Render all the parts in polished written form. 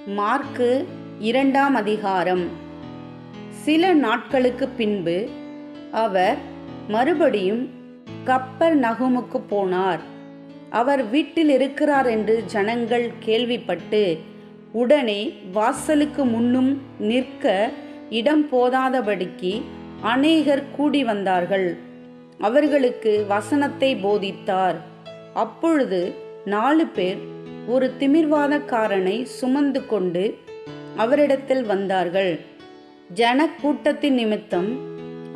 Mark 2ஆம் அதிகாரம். சில நாட்களுக்கு பின்பு அவர் மறுபடியும் கப்பர்நகூமுக்கு போனார். அவர் வீட்டில் இருக்கிறார் என்று ஜனங்கள் கேள்விப்பட்டு உடனே வாசலுக்கு முன்னும் நிற்க இடம் போதாதபடிக்கு அநேகர் கூடி வந்தார்கள். அவர்களுக்கு வசனத்தை போதித்தார். அப்பொழுது 4 பேர் ஒரு திமிர்வாதக்காரனை சுமந்து கொண்டு அவரிடத்தில் வந்தார்கள். ஜனக்கூட்டத்தின் நிமித்தம்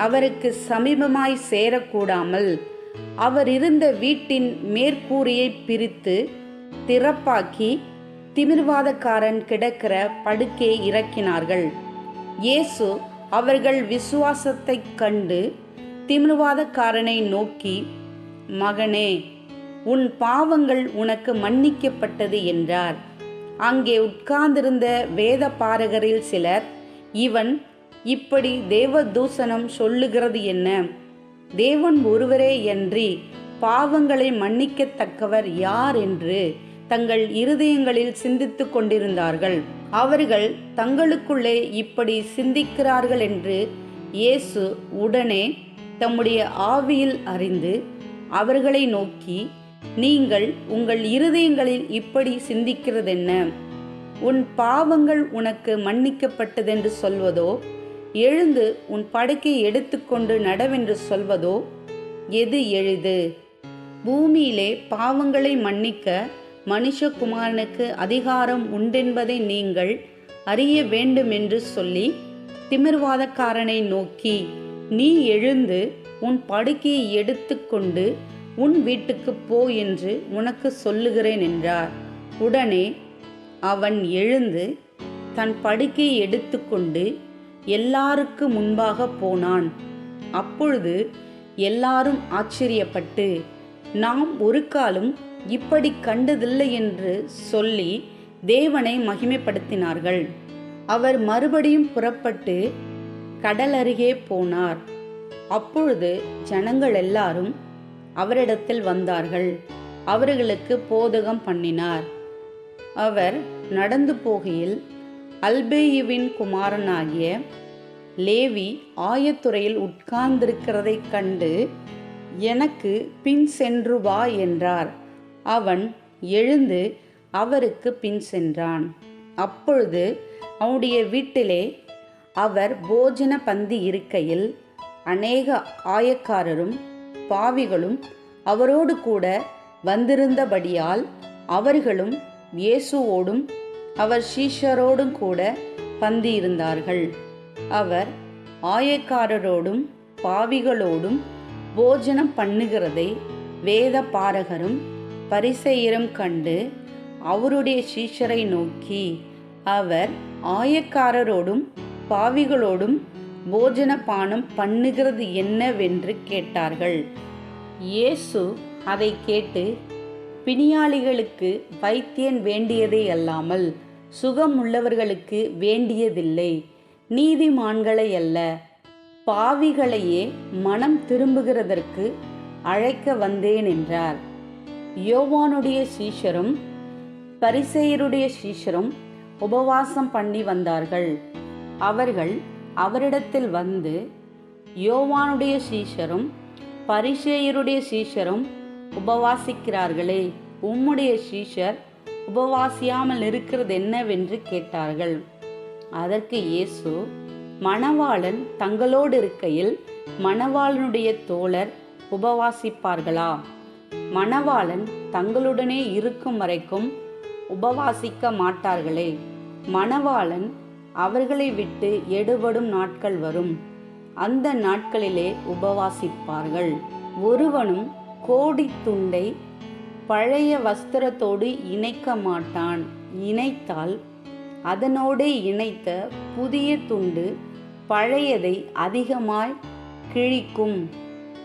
அவருக்கு சமீபமாய் சேரக்கூடாமல் அவர் இருந்த வீட்டின் மேற்கூரையை பிரித்து திறப்பாக்கி திமிர்வாதக்காரன் கிடக்கிற படுக்கையை இறக்கினார்கள். இயேசு அவர்கள் விசுவாசத்தைக் கண்டு திமிர்வாதக்காரனை நோக்கி, மகனே, உன் பாவங்கள் உனக்கு மன்னிக்கப்பட்டது என்றார். அங்கே உட்கார்ந்திருந்த வேத பாரகரில் சிலர், இவன் இப்படி தேவதூஷணம் சொல்லுகிறது என்ன? தேவன் ஒருவரே அன்றி பாவங்களை மன்னிக்கத்தக்கவர் யார் என்று தங்கள் இருதயங்களில் சிந்தித்து கொண்டிருந்தார்கள். அவர்கள் தங்களுக்குள்ளே இப்படி சிந்திக்கிறார்கள் என்று இயேசு உடனே தம்முடைய ஆவியில் அறிந்து அவர்களை நோக்கி, நீங்கள் உங்கள் இருதயங்களில் இப்படி சிந்திக்கிறதென்ன? உன் பாவங்கள் உனக்கு மன்னிக்கப்பட்டதென்று சொல்வதோ, எழுந்து உன் படுக்கையை எடுத்துக்கொண்டு நடவென்று சொல்வதோ எது எளிது? பூமியிலே பாவங்களை மன்னிக்க மனுஷகுமாரனுக்கு அதிகாரம் உண்டென்பதை நீங்கள் அறிய வேண்டும் என்று சொல்லி திமிர்வாதக்காரனை நோக்கி, நீ எழுந்து உன் படுக்கையை எடுத்துக்கொண்டு உன் வீட்டுக்கு போ என்று உனக்கு சொல்லுகிறேன் என்றார். உடனே அவன் எழுந்து தன் படுக்கையை எடுத்துக்கொண்டு எல்லாருக்கு முன்பாக போனான். அப்பொழுது எல்லாரும் ஆச்சரியப்பட்டு, நாம் ஒரு காலம் இப்படி கண்டதில்லை என்று சொல்லி தேவனை மகிமைப்படுத்தினார்கள். அவர் மறுபடியும் புறப்பட்டு கடல் அருகே போனார். அப்பொழுது ஜனங்கள் எல்லாரும் அவரிடத்தில் வந்தார்கள். அவர்களுக்கு போதகம் பண்ணினார். அவர் நடந்து போகையில் அல்பேயுவின் குமாரனாகிய லேவி ஆயத்துறையில் உட்கார்ந்திருக்கிறதைக் கண்டு, எனக்கு பின் சென்று வா என்றார். அவன் எழுந்து அவருக்கு பின் சென்றான். அப்பொழுது அவனுடைய வீட்டிலே அவர் போஜன பந்தி இருக்கையில் அநேக ஆயக்காரரும் பாவிகளும் அவரோடு கூட வந்திருந்தபடியால் அவர்களும் இயேசுவோடும் அவர் சீஷரோடும் கூட பந்தியிருந்தார்கள். அவர் ஆயக்காரரோடும் பாவிகளோடும் போஜனம் பண்ணுகிறதை வேத பாரகரும் பரிசேயரும் கண்டு அவருடைய சீஷரை நோக்கி, அவர் ஆயக்காரரோடும் பாவிகளோடும் போஜன பானம் பண்ணுகிறது என்னவென்று கேட்டார்கள். இயேசு அதை கேட்டு, பிணியாளிகளுக்கு வைத்தியன் வேண்டியதே அல்லாமல் சுகமுள்ளவர்களுக்கு வேண்டியதில்லை, நீதிமான்களை அல்ல, பாவிகளையே மனம் திரும்புகிறதற்கு அழைக்க வந்தேன் என்றார். யோவானுடைய சீஷரும் பரிசேயருடைய சீஷரும் உபவாசம் பண்ணி வந்தார்கள். அவர்கள் அவரிடத்தில் வந்து, யோவானுடைய சீஷரும் பரிசேயருடைய சீஷரும் உபவாசிக்கிறார்களே, உம்முடைய சீஷர் உபவாசியாமல் இருக்கிறது என்னவென்று கேட்டார்கள். அதற்கு இயேசு, மணவாளன் தங்களோடு இருக்கையில் மணவாளனுடைய தோழர் உபவாசிப்பார்களா? மணவாளன் தங்களுடனே இருக்கும் வரைக்கும் உபவாசிக்க மாட்டார்களே. மணவாளன் அவர்களை விட்டு எடுபடும் நாட்கள் வரும், அந்த நாட்களிலே உபவாசிப்பார்கள். ஒருவனும் கோடி துண்டை பழைய வஸ்திரத்தோடு இணைக்க மாட்டான். இணைத்தால் அதனோடு இணைத்த புதிய துண்டு பழையதை அதிகமாய் கிழிக்கும்,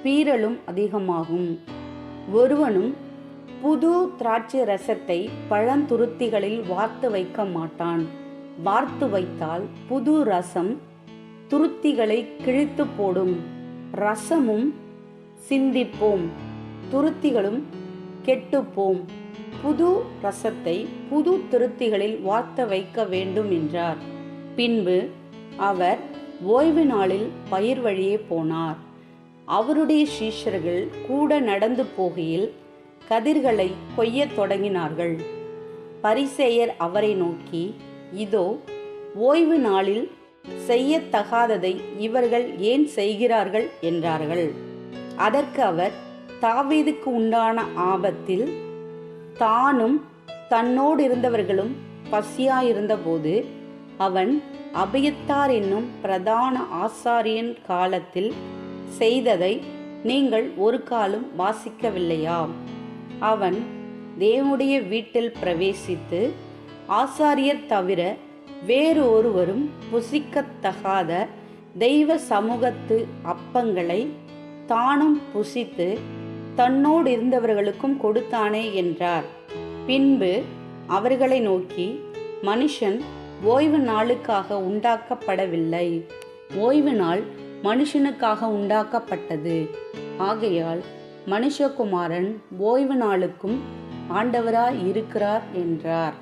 பீறலும் அதிகமாகும். ஒருவனும் புது திராட்சை ரசத்தை பழந்துருத்திகளில் வார்த்து வைக்க மாட்டான். வார்த்து வைத்தால் புது ரசம் துருத்திகளை கிழித்து போடும், ரசமும் சிந்திப்போம், துருத்திகளும் கெட்டுப்போம். புது ரசத்தை புது திருத்திகளில் வார்த்த வைக்க வேண்டும் என்றார். பின்பு அவர் ஓய்வு நாளில் பயிர் வழியே போனார். அவருடைய சீஷர்கள் கூட நடந்து போகையில் கதிர்களை கொய்யத் தொடங்கினார்கள். பரிசேயர் அவரை நோக்கி, இதோ, ஓய்வு நாளில் செய்யத்தகாததை இவர்கள் ஏன் செய்கிறார்கள் என்றார்கள். அதற்கு அவர், தாவீதுக்கு உண்டான ஆபத்தில் தானும் தன்னோடு இருந்தவர்களும் பசியாயிருந்தபோது அவன் அபியத்தார் என்னும் பிரதான ஆசாரியன் காலத்தில் செய்ததை நீங்கள் ஒரு காலும் வாசிக்கவில்லையா? அவன் தேவனுடைய வீட்டில் பிரவேசித்து ஆசாரியர் தவிர வேறு ஒருவரும் புசிக்கத்தகாத தெய்வ சமூகத்து அப்பங்களை தானும் புசித்து தன்னோடு இருந்தவர்களுக்கும் கொடுத்தானே என்றார். பின்பு அவர்களை நோக்கி, மனுஷன் ஓய்வு நாளுக்காக உண்டாக்கப்படவில்லை, ஓய்வு நாள் மனுஷனுக்காக உண்டாக்கப்பட்டது. ஆகையால் மனுஷகுமாரன் ஓய்வு நாளுக்கும் ஆண்டவராய் இருக்கிறார் என்றார்.